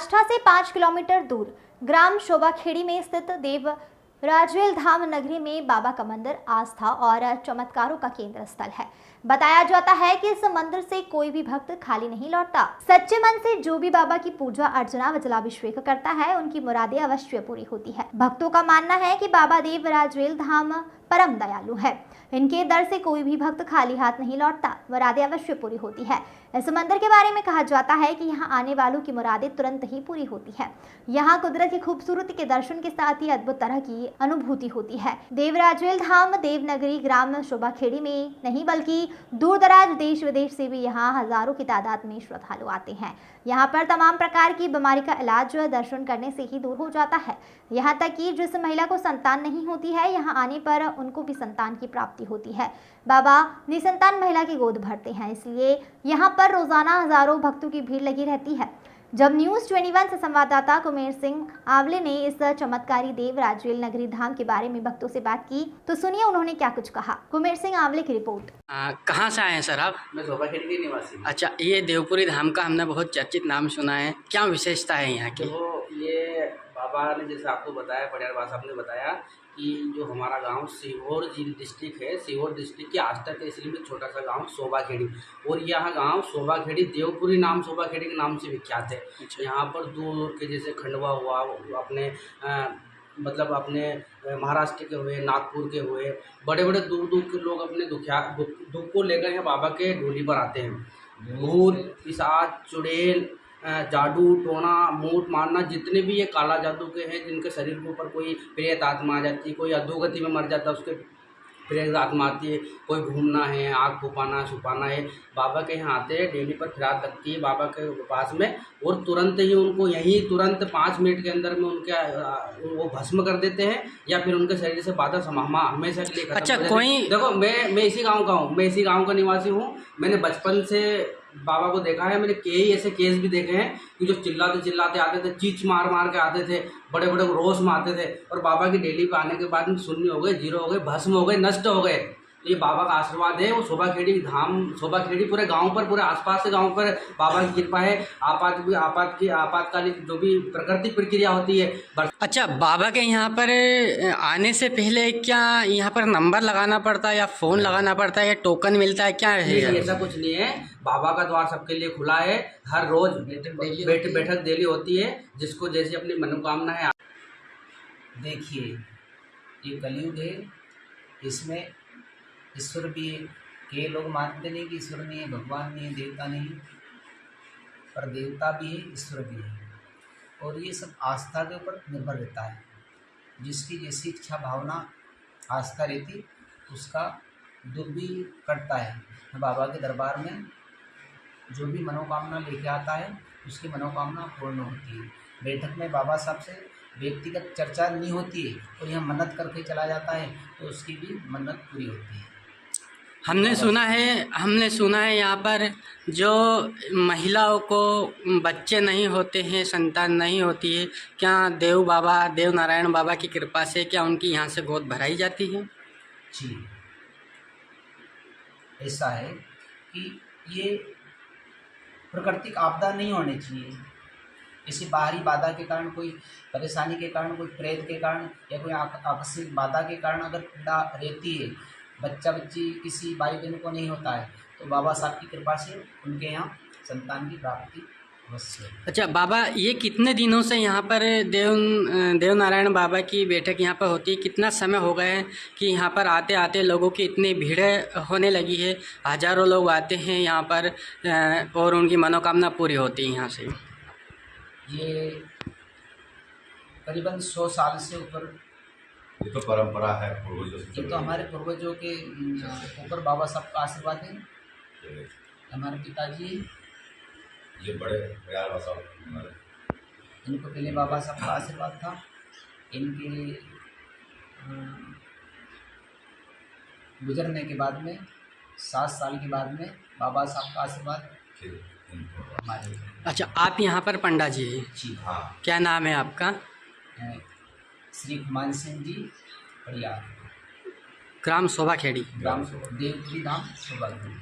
आष्ठा से 5 किलोमीटर दूर ग्राम शोभाखेड़ी में स्थित देव राजवेल धाम नगरी में बाबा का मंदिर आस्था और चमत्कारों का केंद्र स्थल है। बताया जाता है कि इस मंदिर से कोई भी भक्त खाली नहीं लौटता। सच्चे मन से जो भी बाबा की पूजा अर्चना व जलाभिषेक करता है, उनकी मुरादें अवश्य पूरी होती है। भक्तों का मानना है कि बाबा देव राजवेल धाम परम दयालु है। इनके दर से कोई भी भक्त खाली हाथ नहीं लौटता, मुरादें अवश्य पूरी होती है। इस मंदिर के बारे में कहा जाता है कि यहाँ आने वालों की मुरादें तुरंत ही पूरी होती है। यहाँ कुदरत की खूबसूरती के दर्शन के साथ ही अद्भुत तरह की अनुभूति होती है। देव राजवेल धाम देवनगरी ग्राम शोभाखेड़ी में नहीं बल्कि दूर दराज देश विदेश से भी यहाँ हजारों की तादाद में श्रद्धालु आते हैं। यहाँ पर तमाम प्रकार की बीमारी का इलाज दर्शन करने से ही दूर हो जाता है। यहाँ तक कि जिस महिला को संतान नहीं होती है, यहाँ आने पर उनको भी संतान की प्राप्ति होती है। बाबा निसंतान महिला की गोद भरते हैं, इसलिए यहाँ पर रोजाना हजारों भक्तों की भीड़ लगी रहती है। जब न्यूज़ 21 से संवाददाता कुमेर सिंह आंवले ने इस चमत्कारी देव राजवेल नगरी धाम के बारे में भक्तों से बात की, तो सुनिए उन्होंने क्या कुछ कहा। कुमेर सिंह आंवले की रिपोर्ट। कहाँ से आए हैं सर आप? मैं शोभाखेड़ी के निवासी। अच्छा, ये देवपुरी धाम का हमने बहुत चर्चित नाम सुना है, क्या विशेषता है यहाँ की? तो ये बाबा ने जैसे आपको बताया, पटियाला बाबा साहब ने बताया कि जो हमारा गांव सीहोर डिस्ट्रिक्ट है, सीहोर डिस्ट्रिक्ट की आष्टा तहसील में छोटा सा गांव शोभाखेड़ी, और यह गांव शोभाखेड़ी देवपुरी नाम शोभाखेड़ी के नाम से विख्यात है। यहाँ पर दूर दूर के जैसे खंडवा हुआ, अपने मतलब अपने महाराष्ट्र के हुए, नागपुर के हुए, बड़े बड़े दूर दूर के लोग अपने दुख को लेकर यहाँ बाबा के डोली पर आते हैं। भूत पिशाच चुड़ैल जादू टोना मूठ मारना, जितने भी ये काला जादू के हैं, जिनके शरीर के ऊपर कोई प्रेत आत्मा आ जाती है, कोई अधोगति में मर जाता है उसके प्रेत आत्मा आती है, कोई घूमना है, आग फुपाना छुपाना है, बाबा के यहाँ आते हैं। डेली पर फिरात लगती है बाबा के पास में, और तुरंत ही उनको यहीं तुरंत 5 मिनट के अंदर में उनके वो भस्म कर देते हैं, या फिर उनके शरीर से बाधा हमेशा के लिए खत्म। अच्छा, कोई देखो मैं इसी गाँव का हूँ, मैं इसी गाँव का निवासी हूँ। मैंने बचपन से बाबा को देखा है। मैंने कई ऐसे केस भी देखे हैं कि जो चिल्लाते आते थे, चीच मार के आते थे, बड़े बड़े रोष में आते थे, और बाबा की डेली पे आने के बाद में शून्य हो गए, जीरो हो गए, भस्म हो गए, नष्ट हो गए। ये बाबा का आशीर्वाद है। वो शोभाखेड़ी धाम, शोभाखेड़ी पूरे गांव पर, पूरे आसपास के गांव पर बाबा की कृपा है। आपातकालीन जो भी प्राकृतिक प्रक्रिया होती है। अच्छा, बाबा के यहाँ पर आने से पहले क्या यहाँ पर नंबर लगाना पड़ता है या फ़ोन लगाना पड़ता है या टोकन मिलता है, क्या है? ऐसा कुछ नहीं है। बाबा का द्वार सबके लिए खुला है। हर रोज बैठक डेली होती है, जिसको जैसी अपनी मनोकामना है। देखिए, ये कलयुग है, इसमें ईश्वर भी है। कई लोग मानते नहीं कि ईश्वर नहीं है, भगवान नहीं है, देवता नहीं, पर देवता भी है, ईश्वर भी है, और ये सब आस्था के ऊपर निर्भर रहता है। जिसकी जैसी इच्छा भावना आस्था रहती, उसका दुख भी कटता है। बाबा के दरबार में जो भी मनोकामना लेके आता है, उसकी मनोकामना पूर्ण होती है। बैठक में बाबा साहब से व्यक्तिगत चर्चा नहीं होती है, और यह मन्नत करके चला जाता है तो उसकी भी मन्नत पूरी होती है। हमने सुना है यहाँ पर जो महिलाओं को बच्चे नहीं होते हैं, संतान नहीं होती है, क्या देव नारायण बाबा की कृपा से क्या उनकी यहाँ से गोद भराई जाती है? जी, ऐसा है कि ये प्राकृतिक आपदा नहीं होनी चाहिए। किसी बाहरी बाधा के कारण, कोई परेशानी के कारण, कोई प्रेत के कारण, या कोई आकस्मिक बाधा के कारण अगर पीड़ा रहती है, बच्चा बच्ची किसी भाई बहन को नहीं होता है, तो बाबा साहब की कृपा से उनके यहाँ संतान की प्राप्ति अवश्य है। अच्छा बाबा, ये कितने दिनों से यहाँ पर देव नारायण बाबा की बैठक यहाँ पर होती है? कितना समय हो गया है कि यहाँ पर आते आते लोगों की इतनी भीड़ होने लगी है? हजारों लोग आते हैं यहाँ पर और उनकी मनोकामना पूरी होती है यहाँ से। ये करीबन 100 साल से ऊपर ये तो परंपरा है पूर्वजों से। ये तो हमारे पूर्वजों के ऊपर बाबा साहब का आशीर्वाद है। हमारे पिताजी, ये बड़े प्यार साहब, इनको पहले बाबा साहब का आशीर्वाद था। इनके गुजरने के बाद में 7 साल के बाद में बाबा साहब का आशीर्वाद हमारे। अच्छा, आप यहाँ पर पंडा जी हैं? जी हाँ। क्या नाम है आपका? श्री कुमान सिंह जी, पटियाला। ग्राम शोभाखेड़ी, ग्राम देवपुरी धाम शोभाखेड़ी।